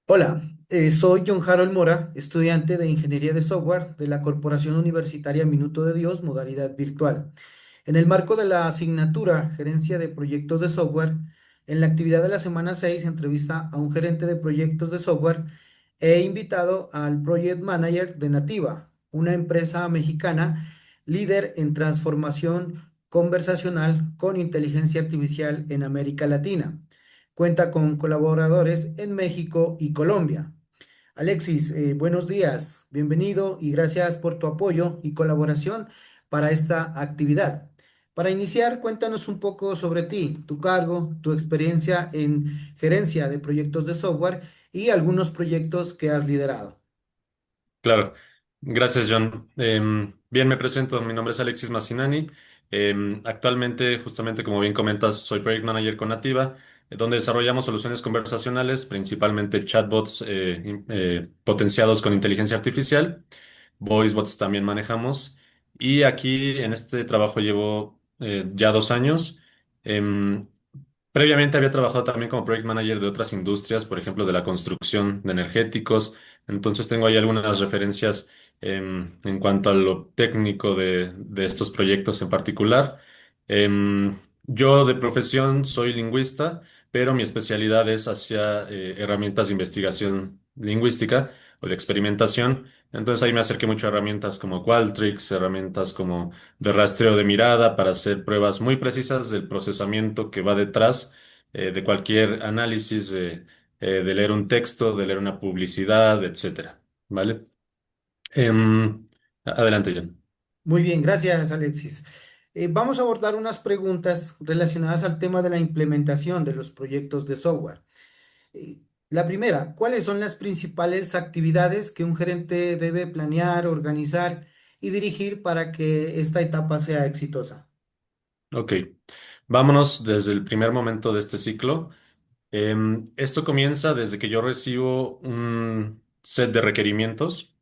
Hola, soy John Harold Mora, estudiante de Ingeniería de Software de la Corporación Universitaria Minuto de Dios, modalidad virtual. En el marco de la asignatura Gerencia de Proyectos de Software, en la actividad de la semana 6 entrevista a un gerente de proyectos de software, he invitado al Project Manager de Nativa, una empresa mexicana líder en transformación conversacional con inteligencia artificial en América Latina. Cuenta con colaboradores en México y Colombia. Alexis, buenos días, bienvenido y gracias por tu apoyo y colaboración para esta actividad. Para iniciar, cuéntanos un poco sobre ti, tu cargo, tu experiencia en gerencia de proyectos de software y algunos proyectos que has liderado. Claro, gracias John. Bien, me presento, mi nombre es Alexis Massinani. Actualmente, justamente como bien comentas, soy Project Manager con Nativa, donde desarrollamos soluciones conversacionales, principalmente chatbots potenciados con inteligencia artificial. Voice bots también manejamos. Y aquí en este trabajo llevo ya 2 años. Em, Previamente había trabajado también como project manager de otras industrias, por ejemplo, de la construcción, de energéticos. Entonces tengo ahí algunas referencias en cuanto a lo técnico de estos proyectos en particular. Yo de profesión soy lingüista, pero mi especialidad es hacia herramientas de investigación lingüística o de experimentación. Entonces ahí me acerqué mucho a herramientas como Qualtrics, herramientas como de rastreo de mirada para hacer pruebas muy precisas del procesamiento que va detrás de cualquier análisis de leer un texto, de leer una publicidad, etcétera. ¿Vale? Adelante, Jan. Muy bien, gracias Alexis. Vamos a abordar unas preguntas relacionadas al tema de la implementación de los proyectos de software. La primera, ¿cuáles son las principales actividades que un gerente debe planear, organizar y dirigir para que esta etapa sea exitosa? Ok, vámonos desde el primer momento de este ciclo. Esto comienza desde que yo recibo un set de requerimientos.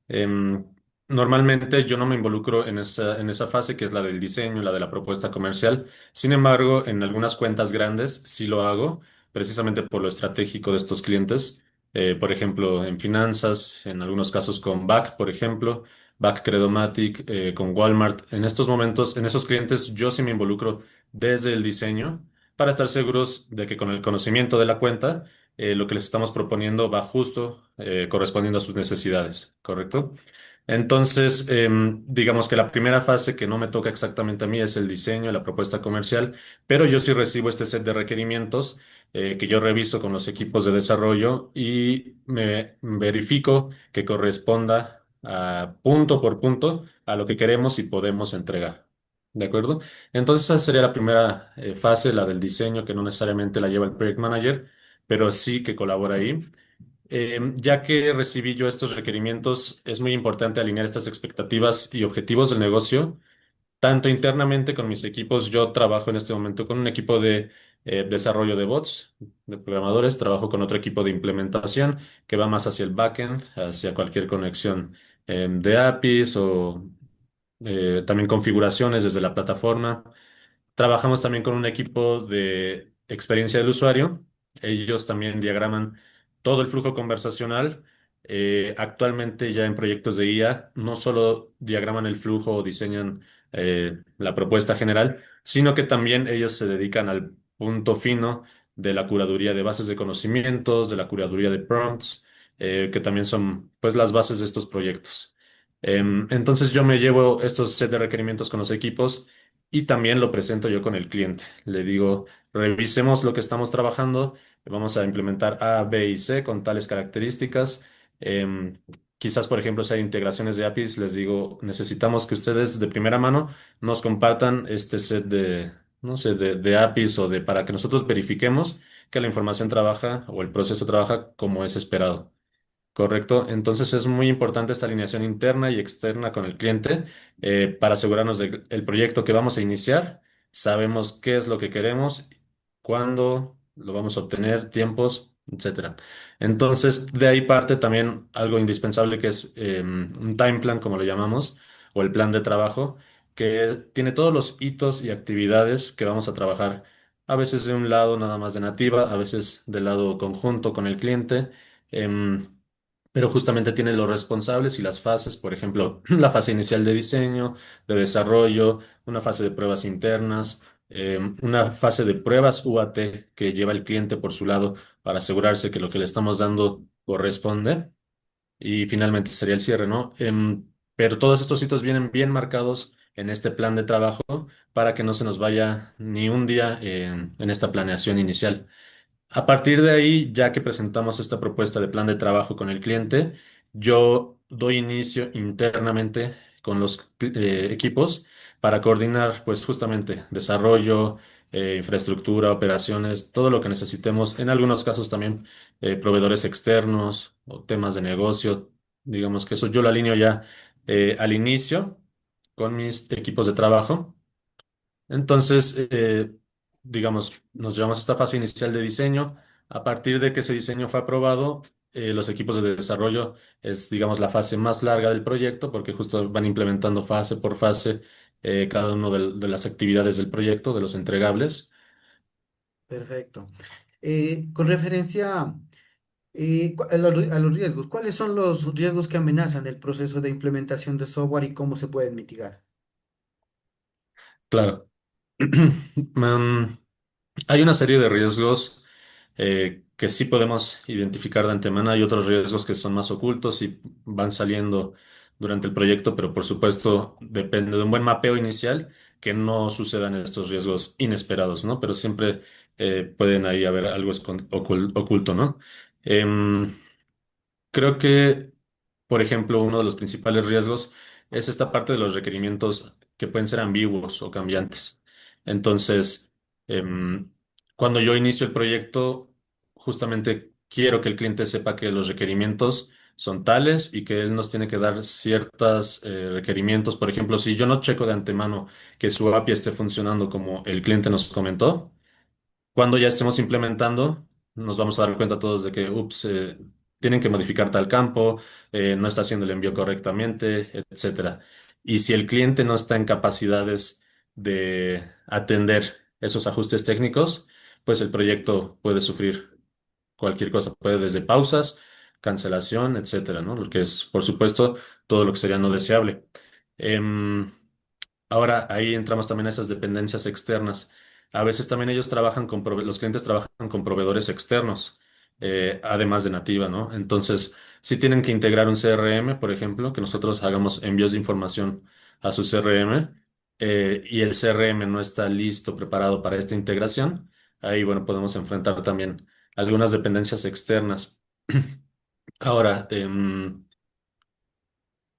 Em, Normalmente yo no me involucro en esa fase que es la del diseño, la de la propuesta comercial. Sin embargo, en algunas cuentas grandes sí lo hago, precisamente por lo estratégico de estos clientes. Por ejemplo, en finanzas, en algunos casos con Back, por ejemplo, Back Credomatic, con Walmart. En estos momentos, en esos clientes, yo sí me involucro desde el diseño para estar seguros de que con el conocimiento de la cuenta, lo que les estamos proponiendo va justo correspondiendo a sus necesidades, ¿correcto? Entonces, digamos que la primera fase que no me toca exactamente a mí es el diseño, la propuesta comercial, pero yo sí recibo este set de requerimientos que yo reviso con los equipos de desarrollo y me verifico que corresponda punto por punto a lo que queremos y podemos entregar. ¿De acuerdo? Entonces, esa sería la primera fase, la del diseño, que no necesariamente la lleva el project manager, pero sí que colabora ahí. Ya que recibí yo estos requerimientos, es muy importante alinear estas expectativas y objetivos del negocio, tanto internamente con mis equipos. Yo trabajo en este momento con un equipo de desarrollo de bots, de programadores, trabajo con otro equipo de implementación que va más hacia el backend, hacia cualquier conexión de APIs o también configuraciones desde la plataforma. Trabajamos también con un equipo de experiencia del usuario. Ellos también diagraman todo el flujo conversacional. Actualmente ya en proyectos de IA no solo diagraman el flujo o diseñan la propuesta general, sino que también ellos se dedican al punto fino de la curaduría de bases de conocimientos, de la curaduría de prompts, que también son pues las bases de estos proyectos. Entonces yo me llevo estos set de requerimientos con los equipos y también lo presento yo con el cliente. Le digo, revisemos lo que estamos trabajando, vamos a implementar A, B y C con tales características. Em, Quizás, por ejemplo, si hay integraciones de APIs, les digo, necesitamos que ustedes de primera mano nos compartan este set de, no sé, de APIs o de para que nosotros verifiquemos que la información trabaja o el proceso trabaja como es esperado. Correcto. Entonces es muy importante esta alineación interna y externa con el cliente para asegurarnos de que el proyecto que vamos a iniciar. Sabemos qué es lo que queremos, cuándo lo vamos a obtener, tiempos, etcétera. Entonces, de ahí parte también algo indispensable que es un time plan, como lo llamamos, o el plan de trabajo, que tiene todos los hitos y actividades que vamos a trabajar. A veces de un lado nada más de nativa, a veces del lado conjunto con el cliente. em, pero justamente tiene los responsables y las fases, por ejemplo, la fase inicial de diseño, de desarrollo, una fase de pruebas internas, una fase de pruebas UAT que lleva el cliente por su lado para asegurarse que lo que le estamos dando corresponde. Y finalmente sería el cierre, ¿no? Pero todos estos hitos vienen bien marcados en este plan de trabajo para que no se nos vaya ni un día en esta planeación inicial. A partir de ahí, ya que presentamos esta propuesta de plan de trabajo con el cliente, yo doy inicio internamente con los equipos para coordinar, pues justamente desarrollo, infraestructura, operaciones, todo lo que necesitemos. En algunos casos también proveedores externos o temas de negocio. Digamos que eso yo lo alineo ya al inicio con mis equipos de trabajo. Entonces, digamos, nos llevamos a esta fase inicial de diseño. A partir de que ese diseño fue aprobado, los equipos de desarrollo es, digamos, la fase más larga del proyecto porque justo van implementando fase por fase cada una de las actividades del proyecto, de los entregables. Perfecto. Con referencia a los riesgos, ¿cuáles son los riesgos que amenazan el proceso de implementación de software y cómo se pueden mitigar? Claro. Mm, Hay una serie de riesgos que sí podemos identificar de antemano. Hay otros riesgos que son más ocultos y van saliendo durante el proyecto, pero por supuesto depende de un buen mapeo inicial que no sucedan estos riesgos inesperados, ¿no? Pero siempre pueden ahí haber algo oculto, ¿no? Em, Creo que, por ejemplo, uno de los principales riesgos es esta parte de los requerimientos que pueden ser ambiguos o cambiantes. Entonces, em, cuando yo inicio el proyecto, justamente quiero que el cliente sepa que los requerimientos son tales y que él nos tiene que dar ciertos requerimientos. Por ejemplo, si yo no checo de antemano que su API esté funcionando como el cliente nos comentó, cuando ya estemos implementando, nos vamos a dar cuenta todos de que, ups, tienen que modificar tal campo, no está haciendo el envío correctamente, etcétera. Y si el cliente no está en capacidades de atender esos ajustes técnicos, pues el proyecto puede sufrir cualquier cosa, puede desde pausas, cancelación, etcétera, ¿no? Lo que es, por supuesto, todo lo que sería no deseable. Em, Ahora, ahí entramos también a esas dependencias externas. A veces también ellos trabajan los clientes trabajan con proveedores externos, además de Nativa, ¿no? Entonces, si tienen que integrar un CRM, por ejemplo, que nosotros hagamos envíos de información a su CRM, y el CRM no está listo, preparado para esta integración, ahí, bueno, podemos enfrentar también algunas dependencias externas. Ahora,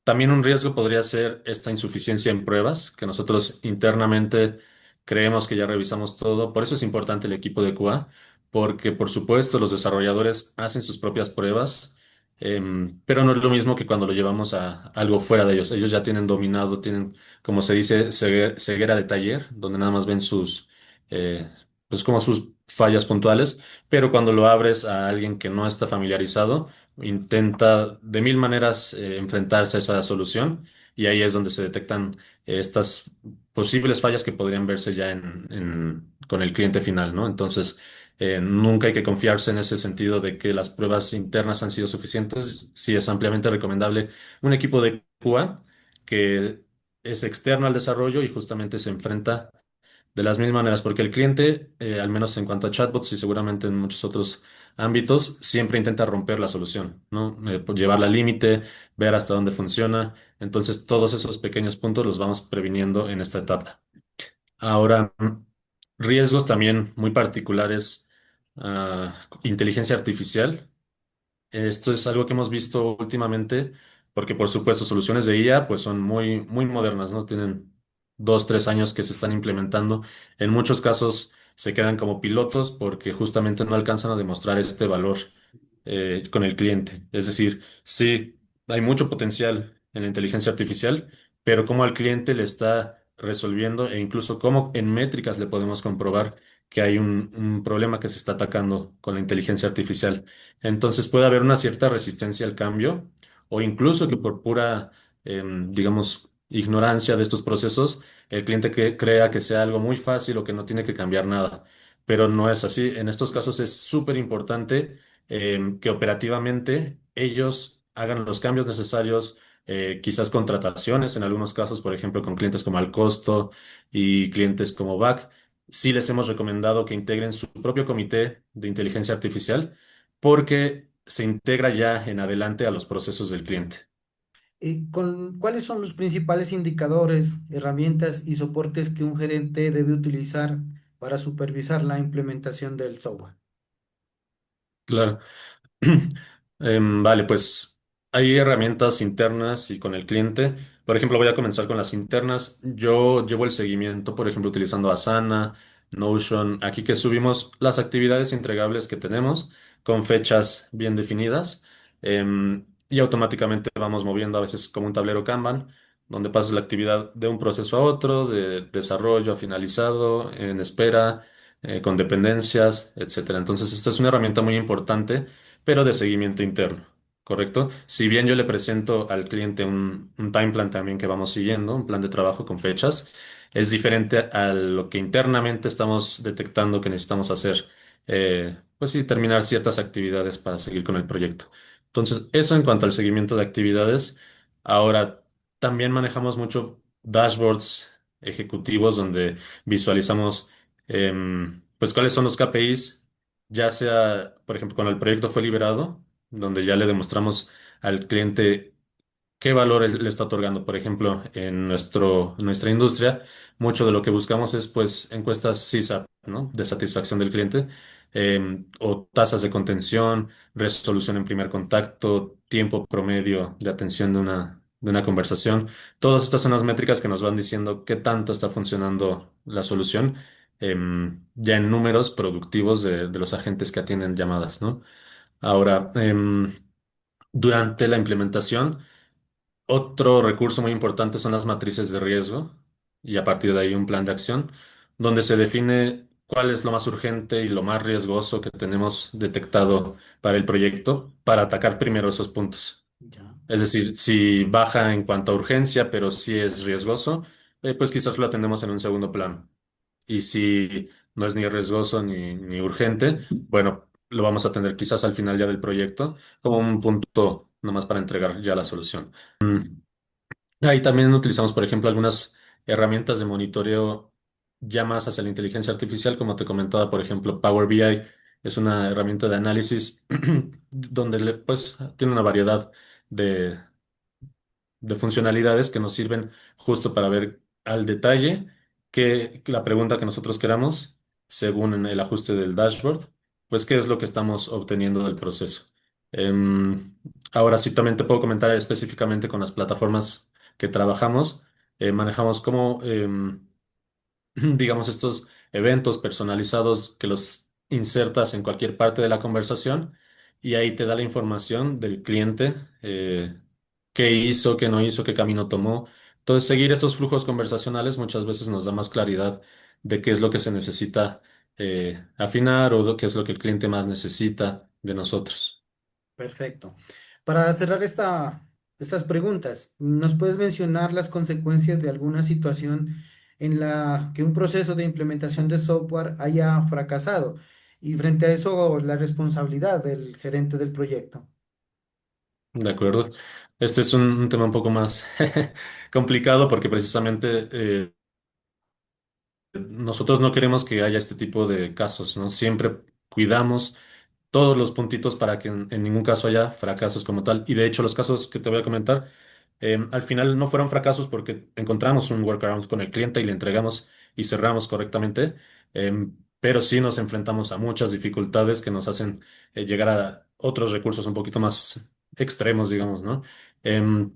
también un riesgo podría ser esta insuficiencia en pruebas, que nosotros internamente creemos que ya revisamos todo. Por eso es importante el equipo de QA, porque por supuesto los desarrolladores hacen sus propias pruebas, pero no es lo mismo que cuando lo llevamos a algo fuera de ellos. Ellos ya tienen dominado, tienen, como se dice, ceguera de taller, donde nada más ven pues como sus fallas puntuales, pero cuando lo abres a alguien que no está familiarizado, intenta de mil maneras enfrentarse a esa solución y ahí es donde se detectan estas posibles fallas que podrían verse ya con el cliente final, ¿no? Entonces, nunca hay que confiarse en ese sentido de que las pruebas internas han sido suficientes. Sí es ampliamente recomendable un equipo de QA que es externo al desarrollo y justamente se enfrenta de las mil maneras, porque el cliente, al menos en cuanto a chatbots y seguramente en muchos otros ámbitos, siempre intenta romper la solución, ¿no? Pues llevarla al límite, ver hasta dónde funciona. Entonces, todos esos pequeños puntos los vamos previniendo en esta etapa. Ahora, riesgos también muy particulares, inteligencia artificial. Esto es algo que hemos visto últimamente, porque por supuesto soluciones de IA pues son muy, muy modernas, ¿no? Tienen 2, 3 años que se están implementando. En muchos casos se quedan como pilotos porque justamente no alcanzan a demostrar este valor con el cliente. Es decir, sí, hay mucho potencial en la inteligencia artificial, pero cómo al cliente le está resolviendo e incluso cómo en métricas le podemos comprobar que hay un problema que se está atacando con la inteligencia artificial. Entonces puede haber una cierta resistencia al cambio o incluso que por pura, digamos, ignorancia de estos procesos, el cliente que crea que sea algo muy fácil o que no tiene que cambiar nada. Pero no es así. En estos casos es súper importante que operativamente ellos hagan los cambios necesarios, quizás contrataciones en algunos casos, por ejemplo, con clientes como Alcosto y clientes como BAC. Sí les hemos recomendado que integren su propio comité de inteligencia artificial porque se integra ya en adelante a los procesos del cliente. ¿Cuáles son los principales indicadores, herramientas y soportes que un gerente debe utilizar para supervisar la implementación del software? Claro. Vale, pues hay herramientas internas y con el cliente. Por ejemplo, voy a comenzar con las internas. Yo llevo el seguimiento, por ejemplo, utilizando Asana, Notion, aquí que subimos las actividades entregables que tenemos con fechas bien definidas, y automáticamente vamos moviendo a veces como un tablero Kanban, donde pasas la actividad de un proceso a otro, de desarrollo a finalizado, en espera, con dependencias, etcétera. Entonces, esta es una herramienta muy importante pero de seguimiento interno, ¿correcto? Si bien yo le presento al cliente un time plan también que vamos siguiendo, un plan de trabajo con fechas, es diferente a lo que internamente estamos detectando que necesitamos hacer, pues sí, terminar ciertas actividades para seguir con el proyecto. Entonces, eso en cuanto al seguimiento de actividades. Ahora, también manejamos mucho dashboards ejecutivos donde visualizamos, pues, cuáles son los KPIs ya sea, por ejemplo, cuando el proyecto fue liberado, donde ya le demostramos al cliente qué valor él le está otorgando. Por ejemplo, en nuestra industria, mucho de lo que buscamos es pues encuestas CSAT, ¿no? De satisfacción del cliente, o tasas de contención, resolución en primer contacto, tiempo promedio de atención de una conversación. Todas estas son las métricas que nos van diciendo qué tanto está funcionando la solución, ya en números productivos de los agentes que atienden llamadas, ¿no? Ahora, durante la implementación, otro recurso muy importante son las matrices de riesgo y a partir de ahí un plan de acción donde se define cuál es lo más urgente y lo más riesgoso que tenemos detectado para el proyecto para atacar primero esos puntos. Ya, Es decir, si baja en cuanto a urgencia, pero sí es riesgoso, pues quizás lo atendemos en un segundo plano. Y si no es ni riesgoso ni urgente, bueno, lo vamos a tener quizás al final ya del proyecto como un punto nomás para entregar ya la solución. Ahí también utilizamos, por ejemplo, algunas herramientas de monitoreo ya más hacia la inteligencia artificial, como te comentaba, por ejemplo, Power BI es una herramienta de análisis donde pues, tiene una variedad de, de funcionalidades que nos sirven justo para ver al detalle que la pregunta que nosotros queramos, según en el ajuste del dashboard, pues qué es lo que estamos obteniendo del proceso. Em, Ahora sí, también te puedo comentar específicamente con las plataformas que trabajamos. Manejamos como digamos, estos eventos personalizados que los insertas en cualquier parte de la conversación y ahí te da la información del cliente, qué hizo, qué no hizo, qué camino tomó. Entonces, seguir estos flujos conversacionales muchas veces nos da más claridad de qué es lo que se necesita afinar o qué es lo que el cliente más necesita de nosotros. perfecto. Para cerrar estas preguntas, ¿nos puedes mencionar las consecuencias de alguna situación en la que un proceso de implementación de software haya fracasado? Y frente a eso, la responsabilidad del gerente del proyecto. De acuerdo. Este es un tema un poco más complicado porque precisamente nosotros no queremos que haya este tipo de casos, ¿no? Siempre cuidamos todos los puntitos para que en ningún caso haya fracasos como tal. Y de hecho, los casos que te voy a comentar, al final no fueron fracasos porque encontramos un workaround con el cliente y le entregamos y cerramos correctamente, pero sí nos enfrentamos a muchas dificultades que nos hacen llegar a otros recursos un poquito más extremos, digamos, ¿no? Em,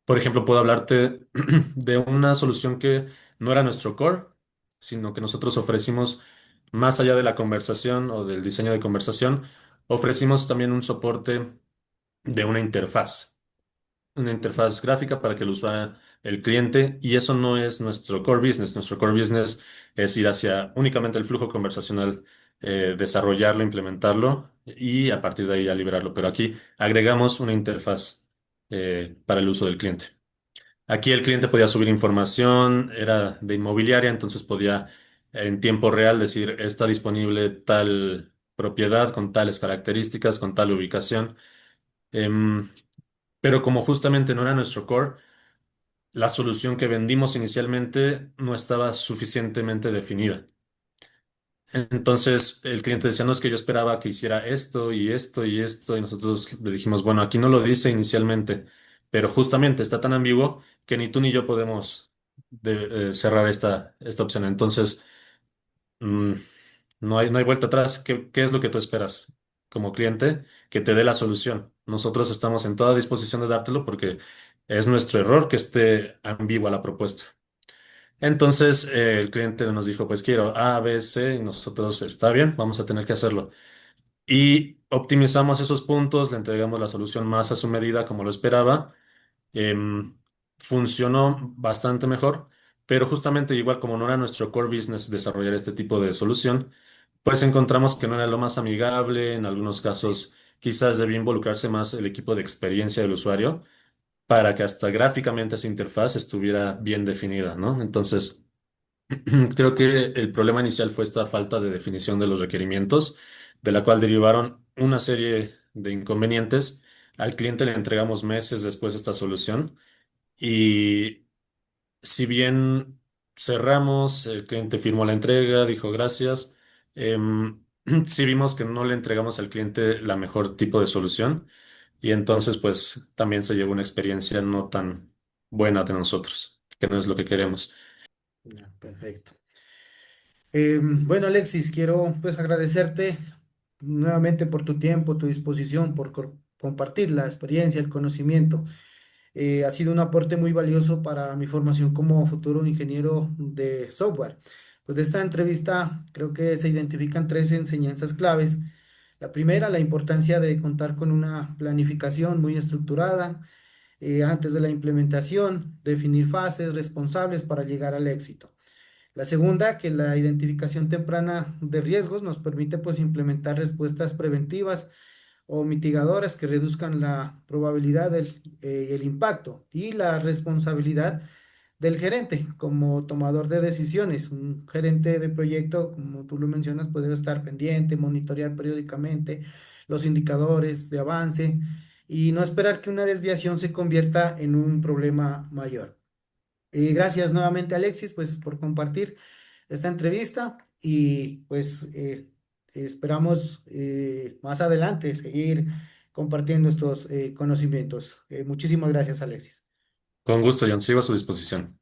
por ejemplo, puedo hablarte de una solución que no era nuestro core, sino que nosotros ofrecimos más allá de la conversación o del diseño de conversación, ofrecimos también un soporte de una interfaz gráfica para que el usuario, el cliente, y eso no es nuestro core business. Nuestro core business es ir hacia únicamente el flujo conversacional, desarrollarlo, implementarlo y a partir de ahí ya liberarlo. Pero aquí agregamos una interfaz para el uso del cliente. Aquí el cliente podía subir información, era de inmobiliaria, entonces podía en tiempo real decir, está disponible tal. propiedad con tales características, con tal ubicación. Em, pero como justamente no era nuestro core, la solución que vendimos inicialmente no estaba suficientemente definida. Entonces el cliente decía, no, es que yo esperaba que hiciera esto y esto y esto, y nosotros le dijimos, bueno, aquí no lo dice inicialmente, pero justamente está tan ambiguo que ni tú ni yo podemos cerrar esta opción. Entonces, mm, no hay vuelta atrás. ¿Qué es lo que tú esperas como cliente? Que te dé la solución. Nosotros estamos en toda disposición de dártelo porque es nuestro error que esté ambigua la propuesta. Entonces el cliente nos dijo, pues quiero A, B, C, y nosotros está bien, vamos a tener que hacerlo. Y optimizamos esos puntos, le entregamos la solución más a su medida como lo esperaba. Em, Funcionó bastante mejor, pero justamente igual como no era nuestro core business desarrollar este tipo de solución, pues encontramos que no era lo más amigable, en algunos casos quizás debía involucrarse más el equipo de experiencia del usuario para que hasta gráficamente esa interfaz estuviera bien definida, ¿no? Entonces, creo que el problema inicial fue esta falta de definición de los requerimientos, de la cual derivaron una serie de inconvenientes. Al cliente le entregamos meses después esta solución y si bien cerramos, el cliente firmó la entrega, dijo gracias, sí vimos que no le entregamos al cliente la mejor tipo de solución y entonces pues también se llevó una experiencia no tan buena de nosotros, que no es lo que queremos. Ya, perfecto. Bueno, Alexis, quiero pues agradecerte nuevamente por tu tiempo, tu disposición, por compartir la experiencia, el conocimiento. Ha sido un aporte muy valioso para mi formación como futuro ingeniero de software. Pues de esta entrevista creo que se identifican tres enseñanzas claves. La primera, la importancia de contar con una planificación muy estructurada antes de la implementación, definir fases responsables para llegar al éxito. La segunda, que la identificación temprana de riesgos nos permite pues implementar respuestas preventivas o mitigadoras que reduzcan la probabilidad y el impacto y la responsabilidad del gerente como tomador de decisiones. Un gerente de proyecto, como tú lo mencionas, puede estar pendiente, monitorear periódicamente los indicadores de avance y no esperar que una desviación se convierta en un problema mayor. Gracias nuevamente, Alexis, pues por compartir esta entrevista y pues esperamos más adelante seguir compartiendo estos conocimientos. Muchísimas gracias, Alexis. Con gusto, John, sigo a su disposición.